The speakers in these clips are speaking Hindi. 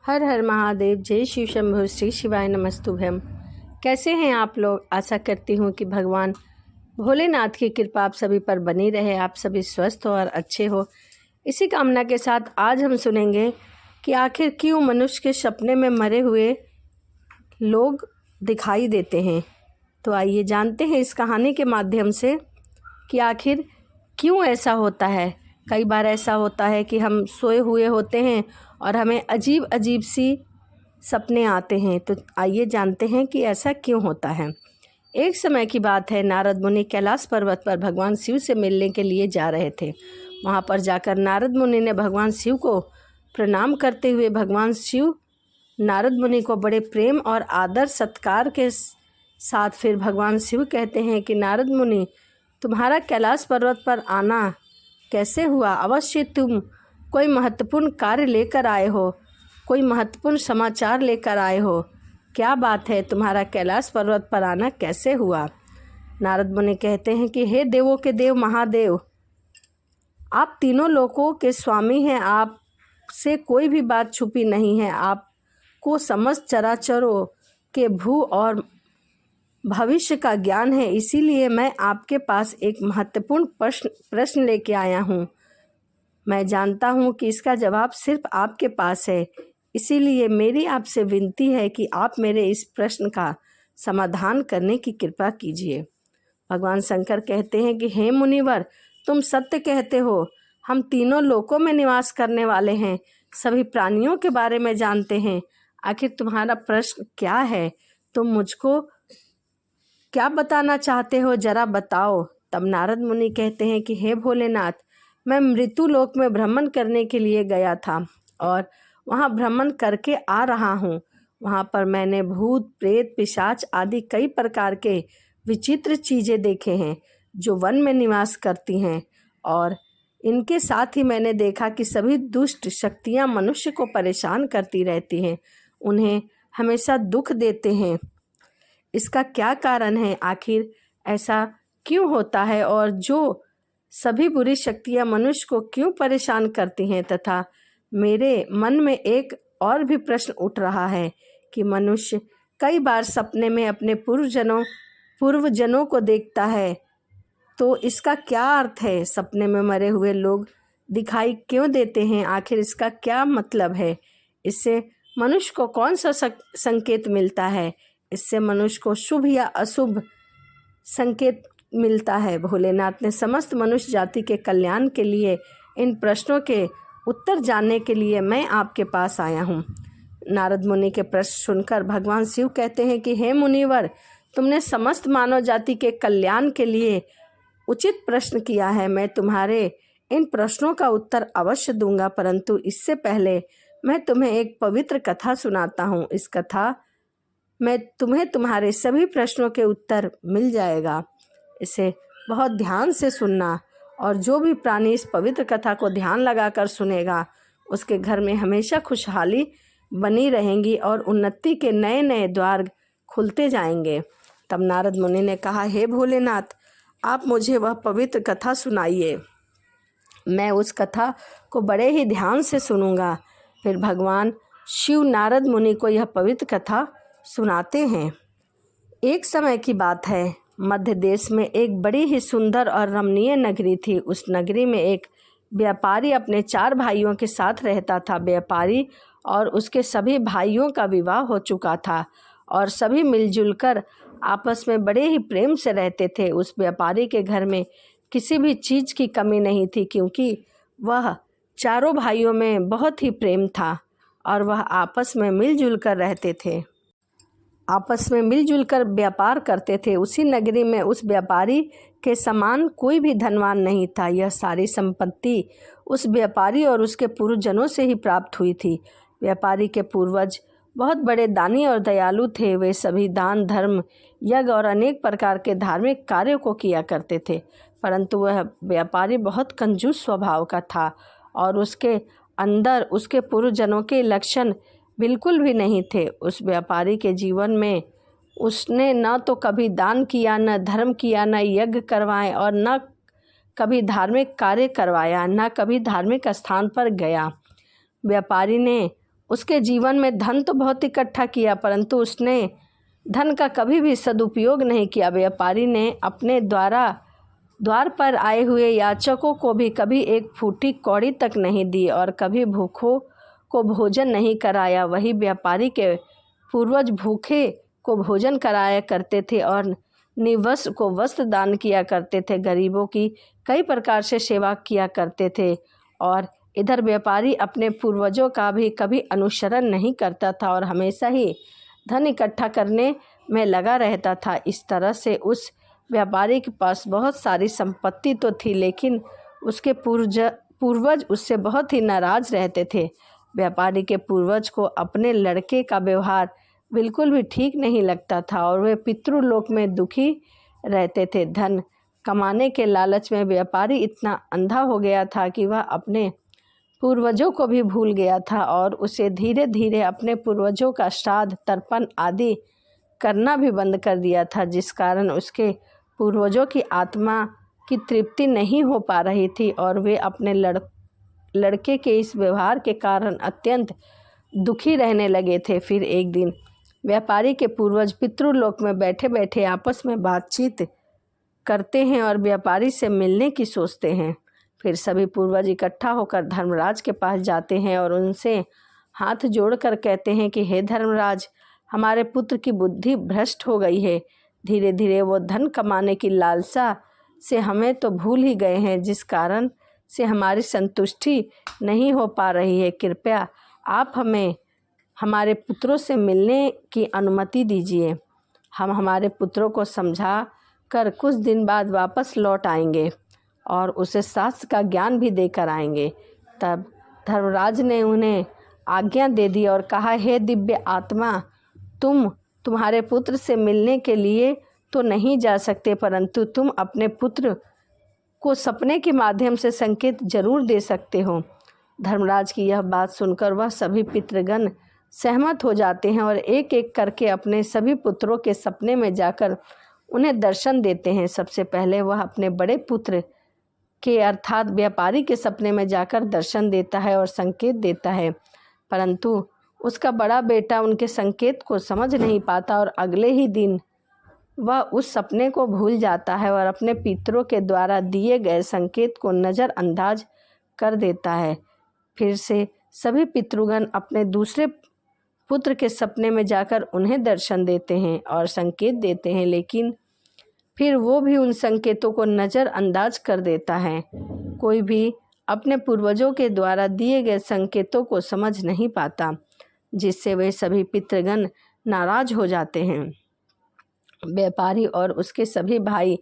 हर हर महादेव। जय शिव शंभु। श्री शिवाय नमस्तुभ्यम। कैसे हैं आप लोग? आशा करती हूँ कि भगवान भोलेनाथ की कृपा आप सभी पर बनी रहे, आप सभी स्वस्थ हो और अच्छे हो। इसी कामना के साथ आज हम सुनेंगे कि आखिर क्यों मनुष्य के सपने में मरे हुए लोग दिखाई देते हैं। तो आइए जानते हैं इस कहानी के माध्यम से कि आखिर क्यों ऐसा होता है। कई बार ऐसा होता है कि हम सोए हुए होते हैं और हमें अजीब अजीब सी सपने आते हैं। तो आइए जानते हैं कि ऐसा क्यों होता है। एक समय की बात है, नारद मुनि कैलाश पर्वत पर भगवान शिव से मिलने के लिए जा रहे थे। वहाँ पर जाकर नारद मुनि ने भगवान शिव को प्रणाम करते हुए भगवान शिव नारद मुनि को बड़े प्रेम और आदर सत्कार के साथ फिर भगवान शिव कहते हैं कि नारद मुनि, तुम्हारा कैलाश पर्वत पर आना कैसे हुआ? अवश्य तुम कोई महत्वपूर्ण कार्य लेकर आए हो, कोई महत्वपूर्ण समाचार लेकर आए हो। क्या बात है, तुम्हारा कैलाश पर्वत पर आना कैसे हुआ? नारद मुनि कहते हैं कि हे देवों के देव महादेव, आप तीनों लोकों के स्वामी हैं, आपसे कोई भी बात छुपी नहीं है। आपको समस्त चराचरों के भू और भविष्य का ज्ञान है, इसीलिए मैं आपके पास एक महत्वपूर्ण प्रश्न लेके आया हूँ। मैं जानता हूँ कि इसका जवाब सिर्फ आपके पास है, इसीलिए मेरी आपसे विनती है कि आप मेरे इस प्रश्न का समाधान करने की कृपा कीजिए। भगवान शंकर कहते हैं कि हे मुनिवर, तुम सत्य कहते हो। हम तीनों लोकों में निवास करने वाले हैं, सभी प्राणियों के बारे में जानते हैं। आखिर तुम्हारा प्रश्न क्या है? तुम मुझको क्या बताना चाहते हो, जरा बताओ। तब नारद मुनि कहते हैं कि हे भोलेनाथ, मैं मृत्यु लोक में भ्रमण करने के लिए गया था और वहाँ भ्रमण करके आ रहा हूँ। वहाँ पर मैंने भूत प्रेत पिशाच आदि कई प्रकार के विचित्र चीज़ें देखे हैं जो वन में निवास करती हैं, और इनके साथ ही मैंने देखा कि सभी दुष्ट शक्तियाँ मनुष्य को परेशान करती रहती हैं, उन्हें हमेशा दुख देते हैं। इसका क्या कारण है? आखिर ऐसा क्यों होता है? और जो सभी बुरी शक्तियाँ मनुष्य को क्यों परेशान करती हैं? तथा मेरे मन में एक और भी प्रश्न उठ रहा है कि मनुष्य कई बार सपने में अपने पूर्वजनों को देखता है, तो इसका क्या अर्थ है? सपने में मरे हुए लोग दिखाई क्यों देते हैं? आखिर इसका क्या मतलब है? इससे मनुष्य को कौन सा संकेत मिलता है? इससे मनुष्य को शुभ या अशुभ संकेत मिलता है? भोलेनाथ ने समस्त मनुष्य जाति के कल्याण के लिए इन प्रश्नों के उत्तर जानने के लिए मैं आपके पास आया हूँ। नारद मुनि के प्रश्न सुनकर भगवान शिव कहते हैं कि हे मुनिवर, तुमने समस्त मानव जाति के कल्याण के लिए उचित प्रश्न किया है। मैं तुम्हारे इन प्रश्नों का उत्तर अवश्य दूंगा, परंतु इससे पहले मैं तुम्हें एक पवित्र कथा सुनाता हूँ। इस कथा में तुम्हें तुम्हारे सभी प्रश्नों के उत्तर मिल जाएगा। इसे बहुत ध्यान से सुनना, और जो भी प्राणी इस पवित्र कथा को ध्यान लगाकर सुनेगा उसके घर में हमेशा खुशहाली बनी रहेंगी और उन्नति के नए नए द्वार खुलते जाएंगे। तब नारद मुनि ने कहा, हे भोलेनाथ, आप मुझे वह पवित्र कथा सुनाइए। मैं उस कथा को बड़े ही ध्यान से सुनूंगा। फिर भगवान शिव नारद मुनि को यह पवित्र कथा सुनाते हैं। एक समय की बात है, मध्य देश में एक बड़ी ही सुंदर और रमणीय नगरी थी। उस नगरी में एक व्यापारी अपने 4 भाइयों के साथ रहता था। व्यापारी और उसके सभी भाइयों का विवाह हो चुका था और सभी मिलजुल कर आपस में बड़े ही प्रेम से रहते थे। उस व्यापारी के घर में किसी भी चीज़ की कमी नहीं थी, क्योंकि वह चारों भाइयों में बहुत ही प्रेम था और वह आपस में मिलजुल कर रहते थे, आपस में मिलजुल कर व्यापार करते थे। उसी नगरी में उस व्यापारी के समान कोई भी धनवान नहीं था। यह सारी संपत्ति उस व्यापारी और उसके पूर्वजों से ही प्राप्त हुई थी। व्यापारी के पूर्वज बहुत बड़े दानी और दयालु थे। वे सभी दान धर्म यज्ञ और अनेक प्रकार के धार्मिक कार्यों को किया करते थे, परंतु वह व्यापारी बहुत कंजूस स्वभाव का था और उसके अंदर उसके पूर्वजों के लक्षण बिल्कुल भी नहीं थे। उस व्यापारी के जीवन में उसने न तो कभी दान किया, न धर्म किया, न यज्ञ करवाए और न कभी धार्मिक कार्य करवाया, न कभी धार्मिक स्थान पर गया। व्यापारी ने उसके जीवन में धन तो बहुत इकट्ठा किया, परंतु उसने धन का कभी भी सदुपयोग नहीं किया। व्यापारी ने अपने द्वार पर आए हुए याचकों को भी कभी एक फूटी कौड़ी तक नहीं दी और कभी भूखों को भोजन नहीं कराया। वही व्यापारी के पूर्वज भूखे को भोजन कराया करते थे और निवस्त्र को वस्त्र दान किया करते थे, गरीबों की कई प्रकार से सेवा किया करते थे। और इधर व्यापारी अपने पूर्वजों का भी कभी अनुसरण नहीं करता था और हमेशा ही धन इकट्ठा करने में लगा रहता था। इस तरह से उस व्यापारी के पास बहुत सारी संपत्ति तो थी, लेकिन उसके पूर्वज उससे बहुत ही नाराज रहते थे। व्यापारी के पूर्वज को अपने लड़के का व्यवहार बिल्कुल भी ठीक नहीं लगता था और वे पितृलोक में दुखी रहते थे। धन कमाने के लालच में व्यापारी इतना अंधा हो गया था कि वह अपने पूर्वजों को भी भूल गया था और उसे धीरे धीरे अपने पूर्वजों का श्राद्ध तर्पण आदि करना भी बंद कर दिया था, जिस कारण उसके पूर्वजों की आत्मा की तृप्ति नहीं हो पा रही थी और वे अपने लड़के के इस व्यवहार के कारण अत्यंत दुखी रहने लगे थे। फिर एक दिन व्यापारी के पूर्वज पितृलोक में बैठे बैठे आपस में बातचीत करते हैं और व्यापारी से मिलने की सोचते हैं। फिर सभी पूर्वज इकट्ठा होकर धर्मराज के पास जाते हैं और उनसे हाथ जोड़कर कहते हैं कि हे धर्मराज, हमारे पुत्र की बुद्धि भ्रष्ट हो गई है। धीरे धीरे वो धन कमाने की लालसा से हमें तो भूल ही गए हैं, जिस कारण से हमारी संतुष्टि नहीं हो पा रही है। कृपया आप हमें हमारे पुत्रों से मिलने की अनुमति दीजिए। हम हमारे पुत्रों को समझा कर कुछ दिन बाद वापस लौट आएंगे और उसे शास्त्र का ज्ञान भी देकर आएंगे। तब धर्मराज ने उन्हें आज्ञा दे दी और कहा, हे दिव्य आत्मा, तुम्हारे पुत्र से मिलने के लिए तो नहीं जा सकते, परंतु तुम अपने पुत्र को सपने के माध्यम से संकेत जरूर दे सकते हो। धर्मराज की यह बात सुनकर वह सभी पितृगण सहमत हो जाते हैं और एक एक करके अपने सभी पुत्रों के सपने में जाकर उन्हें दर्शन देते हैं। सबसे पहले वह अपने बड़े पुत्र के अर्थात व्यापारी के सपने में जाकर दर्शन देता है और संकेत देता है, परंतु उसका बड़ा बेटा उनके संकेत को समझ नहीं पाता और अगले ही दिन वह उस सपने को भूल जाता है और अपने पितरों के द्वारा दिए गए संकेत को नज़रअंदाज कर देता है। फिर से सभी पितृगण अपने दूसरे पुत्र के सपने में जाकर उन्हें दर्शन देते हैं और संकेत देते हैं, लेकिन फिर वो भी उन संकेतों को नज़रअंदाज कर देता है। कोई भी अपने पूर्वजों के द्वारा दिए गए संकेतों को समझ नहीं पाता, जिससे वे सभी पितृगण नाराज हो जाते हैं। व्यापारी और उसके सभी भाई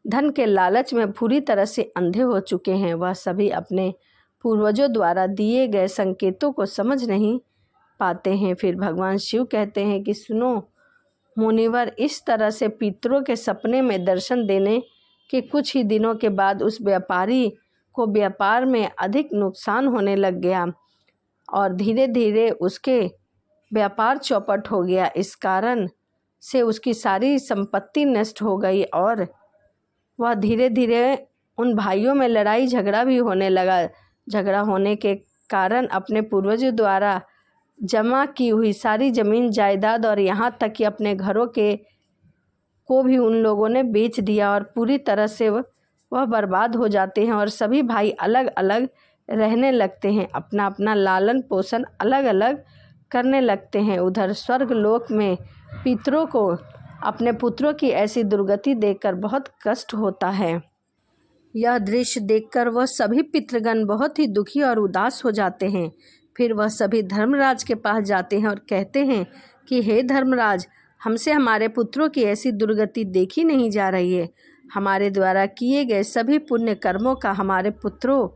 धन के लालच में पूरी तरह से अंधे हो चुके हैं। वह सभी अपने पूर्वजों द्वारा दिए गए संकेतों को समझ नहीं पाते हैं। फिर भगवान शिव कहते हैं कि सुनो मुनिवर, इस तरह से पितरों के सपने में दर्शन देने के कुछ ही दिनों के बाद उस व्यापारी को व्यापार में अधिक नुकसान होने लग गया और धीरे धीरे उसके व्यापार चौपट हो गया। इस कारण से उसकी सारी संपत्ति नष्ट हो गई और वह धीरे धीरे उन भाइयों में लड़ाई झगड़ा भी होने लगा। झगड़ा होने के कारण अपने पूर्वजों द्वारा जमा की हुई सारी ज़मीन जायदाद और यहाँ तक कि अपने घरों को भी उन लोगों ने बेच दिया और पूरी तरह से वह बर्बाद हो जाते हैं और सभी भाई अलग अलग रहने लगते हैं, अपना अपना लालन पोषण अलग अलग करने लगते हैं। उधर स्वर्ग लोक में पितरों को अपने पुत्रों की ऐसी दुर्गति देखकर बहुत कष्ट होता है। यह दृश्य देखकर वह सभी पितृगण बहुत ही दुखी और उदास हो जाते हैं। फिर वह सभी धर्मराज के पास जाते हैं और कहते हैं कि हे धर्मराज, हमसे हमारे पुत्रों की ऐसी दुर्गति देखी नहीं जा रही है। हमारे द्वारा किए गए सभी पुण्य कर्मों का हमारे पुत्रों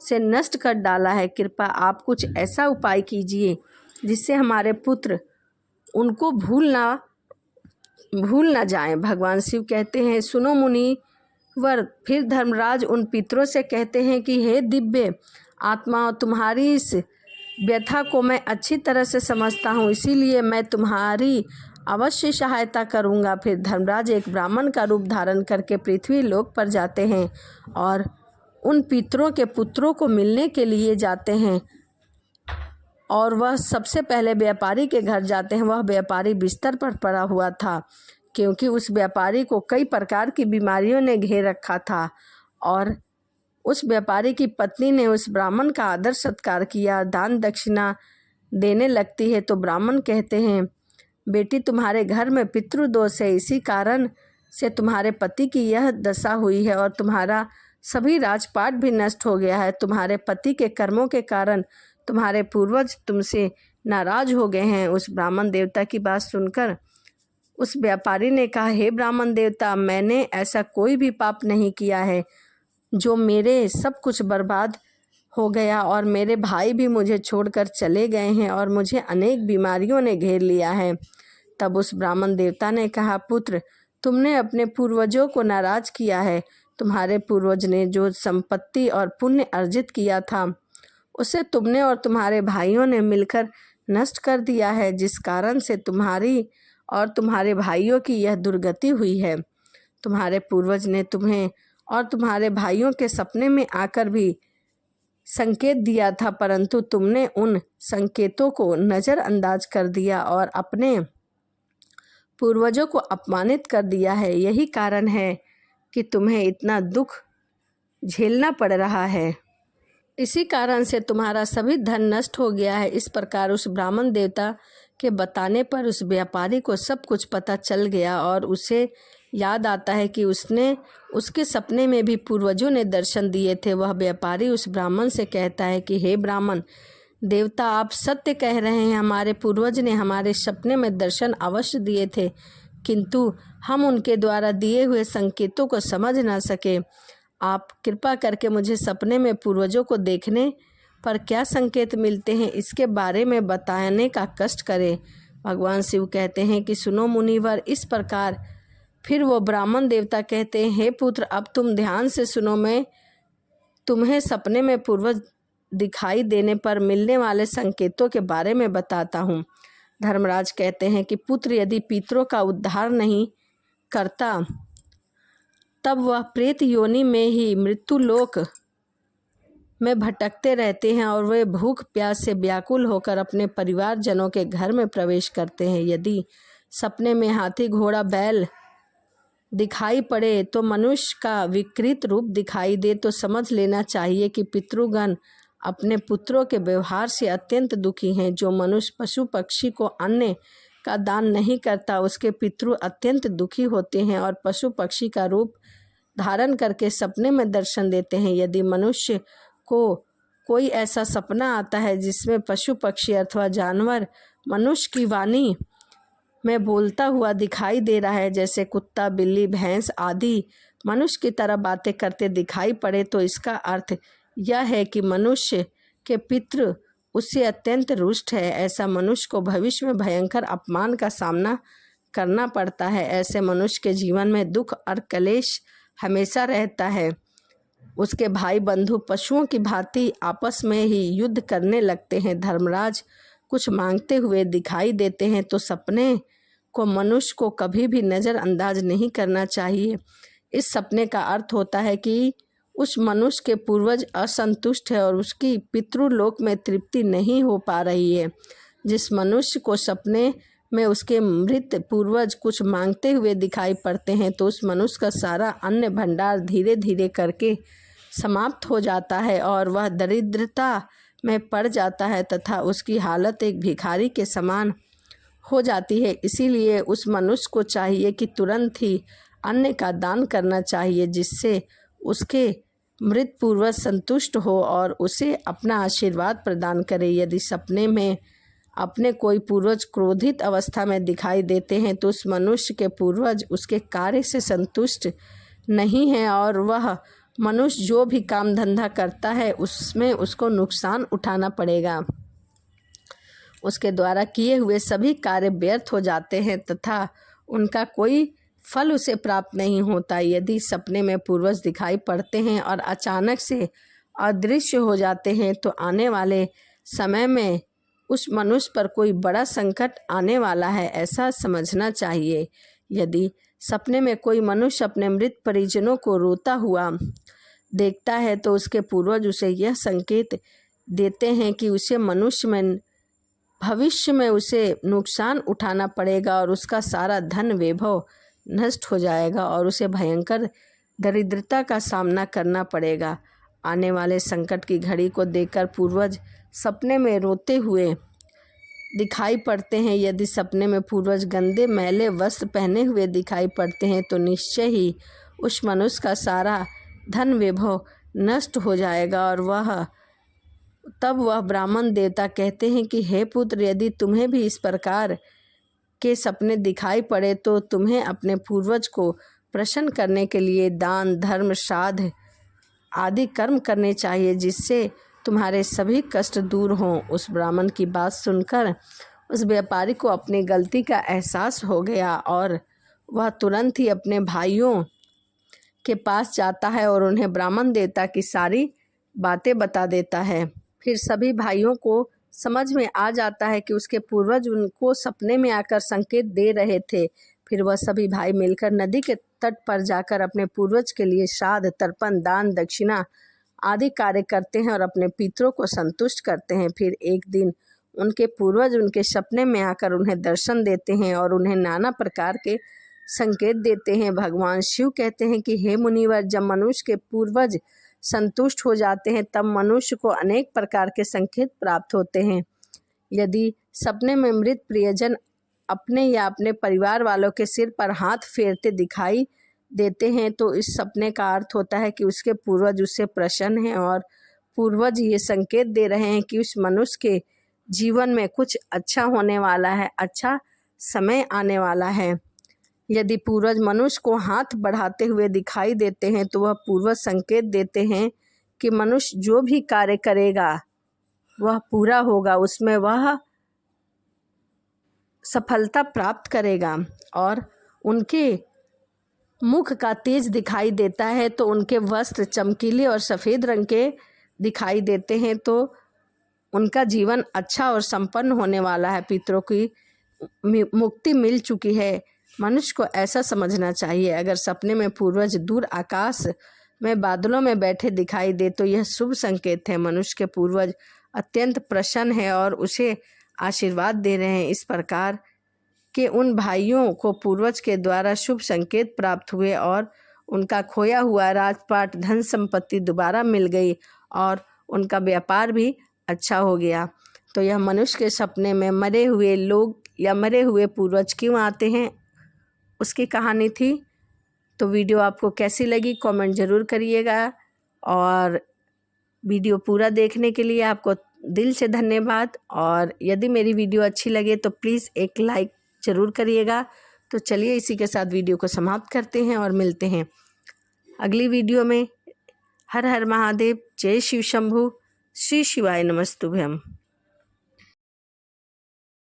से नष्ट कर डाला है। कृपया आप कुछ ऐसा उपाय कीजिए जिससे हमारे पुत्र उनको भूल ना जाएं। भगवान शिव कहते हैं, सुनो मुनिवर। फिर धर्मराज उन पितरों से कहते हैं कि हे दिव्य आत्मा, तुम्हारी इस व्यथा को मैं अच्छी तरह से समझता हूँ, इसीलिए मैं तुम्हारी अवश्य सहायता करूँगा। फिर धर्मराज एक ब्राह्मण का रूप धारण करके पृथ्वी लोक पर जाते हैं और उन पितरों के पुत्रों को मिलने के लिए जाते हैं। और वह सबसे पहले व्यापारी के घर जाते हैं। वह व्यापारी बिस्तर पर पड़ा हुआ था, क्योंकि उस व्यापारी को कई प्रकार की बीमारियों ने घेर रखा था। और उस व्यापारी की पत्नी ने उस ब्राह्मण का आदर सत्कार किया, दान दक्षिणा देने लगती है। तो ब्राह्मण कहते हैं, बेटी तुम्हारे घर में पितृदोष है, इसी कारण से तुम्हारे पति की यह दशा हुई है और तुम्हारा सभी राजपाट भी नष्ट हो गया है। तुम्हारे पति के कर्मों के कारण तुम्हारे पूर्वज तुमसे नाराज हो गए हैं। उस ब्राह्मण देवता की बात सुनकर उस व्यापारी ने कहा, हे ब्राह्मण देवता, मैंने ऐसा कोई भी पाप नहीं किया है जो मेरे सब कुछ बर्बाद हो गया, और मेरे भाई भी मुझे छोड़कर चले गए हैं और मुझे अनेक बीमारियों ने घेर लिया है। तब उस ब्राह्मण देवता ने कहा, पुत्र, तुमने अपने पूर्वजों को नाराज किया है। तुम्हारे पूर्वज ने जो संपत्ति और पुण्य अर्जित किया था उसे तुमने और तुम्हारे भाइयों ने मिलकर नष्ट कर दिया है, जिस कारण से तुम्हारी और तुम्हारे भाइयों की यह दुर्गति हुई है। तुम्हारे पूर्वज ने तुम्हें और तुम्हारे भाइयों के सपने में आकर भी संकेत दिया था, परंतु तुमने उन संकेतों को नज़रअंदाज कर दिया और अपने पूर्वजों को अपमानित कर दिया है। यही कारण है कि तुम्हें इतना दुख झेलना पड़ रहा है। इसी कारण से तुम्हारा सभी धन नष्ट हो गया है। इस प्रकार उस ब्राह्मण देवता के बताने पर उस व्यापारी को सब कुछ पता चल गया और उसे याद आता है कि उसके सपने में भी पूर्वजों ने दर्शन दिए थे। वह व्यापारी उस ब्राह्मण से कहता है कि हे ब्राह्मण देवता, आप सत्य कह रहे हैं। हमारे पूर्वज ने हमारे सपने में दर्शन अवश्य दिए थे, किंतु हम उनके द्वारा दिए हुए संकेतों को समझ ना सके। आप कृपा करके मुझे सपने में पूर्वजों को देखने पर क्या संकेत मिलते हैं, इसके बारे में बताने का कष्ट करें। भगवान शिव कहते हैं कि सुनो मुनिवर। इस प्रकार फिर वो ब्राह्मण देवता कहते हैं, हे पुत्र, अब तुम ध्यान से सुनो। मैं तुम्हें सपने में पूर्वज दिखाई देने पर मिलने वाले संकेतों के बारे में बताता हूँ। धर्मराज कहते हैं कि पुत्र, यदि पितरों का उद्धार नहीं करता तब वह प्रेत योनि में ही मृत्युलोक में भटकते रहते हैं और वे भूख प्यास से व्याकुल होकर अपने परिवारजनों के घर में प्रवेश करते हैं। यदि सपने में हाथी, घोड़ा, बैल दिखाई पड़े तो मनुष्य का विकृत रूप दिखाई दे तो समझ लेना चाहिए कि पितृगण अपने पुत्रों के व्यवहार से अत्यंत दुखी हैं। जो मनुष्य पशु पक्षी को अन्न का दान नहीं करता उसके पितृ अत्यंत दुखी होते हैं और पशु पक्षी का रूप धारण करके सपने में दर्शन देते हैं। यदि मनुष्य को कोई ऐसा सपना आता है जिसमें पशु पक्षी अथवा जानवर मनुष्य की वाणी में बोलता हुआ दिखाई दे रहा है, जैसे कुत्ता, बिल्ली, भैंस आदि मनुष्य की तरह बातें करते दिखाई पड़े, तो इसका अर्थ यह है कि मनुष्य के पितृ उससे अत्यंत रुष्ट है। ऐसा मनुष्य को भविष्य में भयंकर अपमान का सामना करना पड़ता है। ऐसे मनुष्य के जीवन में दुख और क्लेश हमेशा रहता है। उसके भाई बंधु पशुओं की भांति आपस में ही युद्ध करने लगते हैं। धर्मराज कुछ मांगते हुए दिखाई देते हैं तो सपने को मनुष्य को कभी भी नज़रअंदाज नहीं करना चाहिए। इस सपने का अर्थ होता है कि उस मनुष्य के पूर्वज असंतुष्ट है और उसकी पितृलोक में तृप्ति नहीं हो पा रही है। जिस मनुष्य को सपने में उसके मृत पूर्वज कुछ मांगते हुए दिखाई पड़ते हैं तो उस मनुष्य का सारा अन्न भंडार धीरे धीरे करके समाप्त हो जाता है और वह दरिद्रता में पड़ जाता है तथा उसकी हालत एक भिखारी के समान हो जाती है। इसीलिए उस मनुष्य को चाहिए कि तुरंत ही अन्न का दान करना चाहिए, जिससे उसके मृत पूर्वज संतुष्ट हो और उसे अपना आशीर्वाद प्रदान करे। यदि सपने में अपने कोई पूर्वज क्रोधित अवस्था में दिखाई देते हैं तो उस मनुष्य के पूर्वज उसके कार्य से संतुष्ट नहीं है और वह मनुष्य जो भी काम धंधा करता है उसमें उसको नुकसान उठाना पड़ेगा। उसके द्वारा किए हुए सभी कार्य व्यर्थ हो जाते हैं तथा उनका कोई फल उसे प्राप्त नहीं होता। यदि सपने में पूर्वज दिखाई पड़ते हैं और अचानक से अदृश्य हो जाते हैं तो आने वाले समय में उस मनुष्य पर कोई बड़ा संकट आने वाला है, ऐसा समझना चाहिए। यदि सपने में कोई मनुष्य अपने मृत परिजनों को रोता हुआ देखता है तो उसके पूर्वज उसे यह संकेत देते हैं कि उसे मनुष्य में भविष्य में उसे नुकसान उठाना पड़ेगा और उसका सारा धन वैभव नष्ट हो जाएगा और उसे भयंकर दरिद्रता का सामना करना पड़ेगा। आने वाले संकट की घड़ी को देखकर पूर्वज सपने में रोते हुए दिखाई पड़ते हैं। यदि सपने में पूर्वज गंदे मैले वस्त्र पहने हुए दिखाई पड़ते हैं तो निश्चय ही उस मनुष्य का सारा धन वैभव नष्ट हो जाएगा और तब वह ब्राह्मण देवता कहते हैं कि हे पुत्र, यदि तुम्हें भी इस प्रकार के सपने दिखाई पड़े तो तुम्हें अपने पूर्वज को प्रसन्न करने के लिए दान, धर्म, श्राद्ध आदि कर्म करने चाहिए, जिससे तुम्हारे सभी कष्ट दूर हों। उस ब्राह्मण की बात सुनकर उस व्यापारी को अपनी गलती का एहसास हो गया और वह तुरंत ही अपने भाइयों के पास जाता है और उन्हें ब्राह्मण देवता की सारी बातें बता देता है। फिर सभी भाइयों को समझ में आ जाता है कि उसके पूर्वज उनको सपने में आकर संकेत दे रहे थे। फिर वह सभी भाई मिलकर नदी के तट पर जाकर अपने पूर्वज के लिए श्राद्ध, तर्पण, दान, दक्षिणा आदि कार्य करते हैं और अपने पितरों को संतुष्ट करते हैं। फिर एक दिन उनके पूर्वज उनके सपने में आकर उन्हें दर्शन देते हैं और उन्हें नाना प्रकार के संकेत देते हैं। भगवान शिव कहते हैं कि हे मुनिवर, जब मनुष्य के पूर्वज संतुष्ट हो जाते हैं तब मनुष्य को अनेक प्रकार के संकेत प्राप्त होते हैं। यदि सपने में मृत प्रियजन अपने या अपने परिवार वालों के सिर पर हाथ फेरते दिखाई देते हैं तो इस सपने का अर्थ होता है कि उसके पूर्वज उससे प्रसन्न हैं और पूर्वज ये संकेत दे रहे हैं कि उस मनुष्य के जीवन में कुछ अच्छा होने वाला है, अच्छा समय आने वाला है। यदि पूर्वज मनुष्य को हाथ बढ़ाते हुए दिखाई देते हैं तो वह पूर्वज संकेत देते हैं कि मनुष्य जो भी कार्य करेगा वह पूरा होगा, उसमें वह सफलता प्राप्त करेगा। और उनके मुख का तेज दिखाई देता है तो उनके वस्त्र चमकीले और सफ़ेद रंग के दिखाई देते हैं तो उनका जीवन अच्छा और संपन्न होने वाला है, पितरों की मुक्ति मिल चुकी है। मनुष्य को ऐसा समझना चाहिए। अगर सपने में पूर्वज दूर आकाश में बादलों में बैठे दिखाई दे तो यह शुभ संकेत है। मनुष्य के पूर्वज अत्यंत प्रसन्न है और उसे आशीर्वाद दे रहे हैं। इस प्रकार के उन भाइयों को पूर्वज के द्वारा शुभ संकेत प्राप्त हुए और उनका खोया हुआ राजपाट, धन संपत्ति दोबारा मिल गई और उनका व्यापार भी अच्छा हो गया। तो यह मनुष्य के सपने में मरे हुए लोग या मरे हुए पूर्वज क्यों आते हैं, उसकी कहानी थी। तो वीडियो आपको कैसी लगी कमेंट ज़रूर करिएगा और वीडियो पूरा देखने के लिए आपको दिल से धन्यवाद। और यदि मेरी वीडियो अच्छी लगे तो प्लीज़ एक लाइक ज़रूर करिएगा। तो चलिए इसी के साथ वीडियो को समाप्त करते हैं और मिलते हैं अगली वीडियो में। हर हर महादेव, जय शिव शंभु, श्री शिवाय नमस्तुभ्यम।